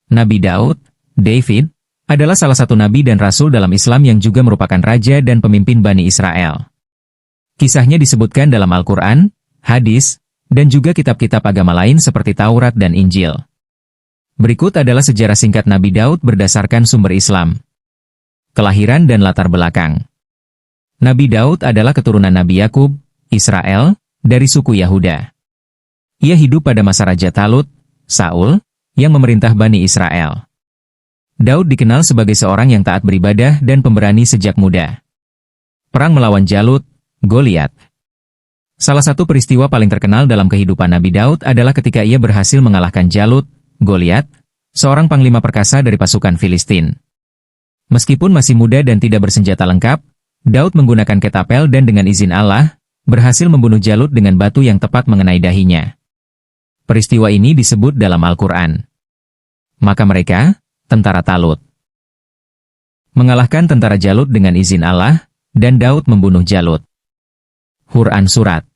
Nabi Daud, David, adalah salah satu nabi dan rasul dalam Islam yang juga merupakan raja dan pemimpin Bani Israel. Kisahnya disebutkan dalam Al-Quran, hadis, dan juga kitab-kitab agama lain seperti Taurat dan Injil. Berikut adalah sejarah singkat Nabi Daud berdasarkan sumber Islam. Kelahiran dan latar belakang. Nabi Daud adalah keturunan Nabi Yakub, Israel, dari suku Yahuda. Ia hidup pada masa Raja Talut, Saul, yang memerintah Bani Israel. Daud dikenal sebagai seorang yang taat beribadah dan pemberani sejak muda. Perang melawan Jalut, Goliat. Salah satu peristiwa paling terkenal dalam kehidupan Nabi Daud adalah ketika ia berhasil mengalahkan Jalut, Goliat, seorang panglima perkasa dari pasukan Filistin. Meskipun masih muda dan tidak bersenjata lengkap, Daud menggunakan ketapel dan dengan izin Allah, berhasil membunuh Jalut dengan batu yang tepat mengenai dahinya. Peristiwa ini disebut dalam Al-Quran. Maka mereka, tentara Talut, mengalahkan tentara Jalut dengan izin Allah, dan Daud membunuh Jalut. Quran Surat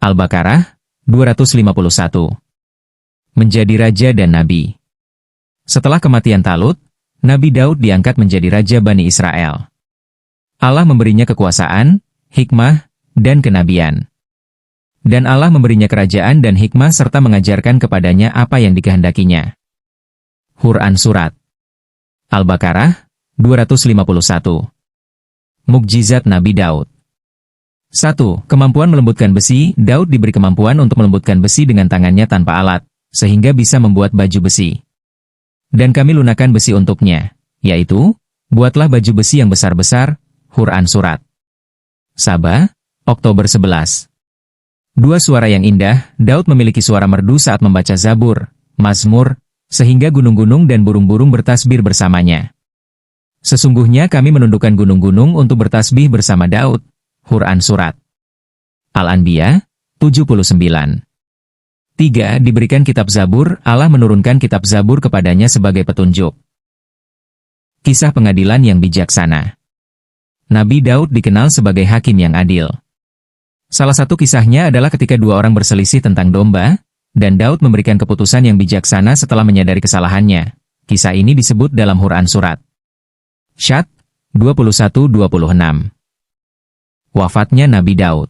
Al-Baqarah 251. Menjadi Raja dan Nabi. Setelah kematian Talut, Nabi Daud diangkat menjadi Raja Bani Israel. Allah memberinya kekuasaan, hikmah, dan kenabian. Dan Allah memberinya kerajaan dan hikmah serta mengajarkan kepadanya apa yang dikehendakinya. Quran Surat Al-Baqarah 251. Mukjizat Nabi Daud. 1. Kemampuan melembutkan besi. Daud diberi kemampuan untuk melembutkan besi dengan tangannya tanpa alat, sehingga bisa membuat baju besi. Dan kami lunakan besi untuknya, yaitu, buatlah baju besi yang besar-besar. Quran Surat Saba, Oktober 11. Dua suara yang indah. Daud memiliki suara merdu saat membaca Zabur, Mazmur, sehingga gunung-gunung dan burung-burung bertasbih bersamanya. Sesungguhnya kami menundukkan gunung-gunung untuk bertasbih bersama Daud. Quran Surat Al-Anbiya 79. 3. Diberikan kitab Zabur. Allah menurunkan kitab Zabur kepadanya sebagai petunjuk. Kisah pengadilan yang bijaksana. Nabi Daud dikenal sebagai hakim yang adil. Salah satu kisahnya adalah ketika dua orang berselisih tentang domba, dan Daud memberikan keputusan yang bijaksana setelah menyadari kesalahannya. Kisah ini disebut dalam Quran Surat Syad 21-26. Wafatnya Nabi Daud.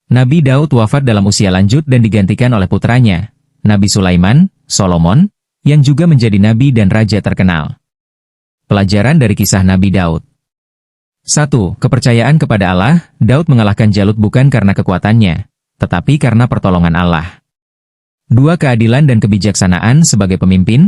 Nabi Daud wafat dalam usia lanjut dan digantikan oleh putranya, Nabi Sulaiman, Solomon, yang juga menjadi nabi dan raja terkenal. Pelajaran dari kisah Nabi Daud. 1. Kepercayaan kepada Allah. Daud mengalahkan Jalut bukan karena kekuatannya, tetapi karena pertolongan Allah. 2. Keadilan dan kebijaksanaan sebagai pemimpin.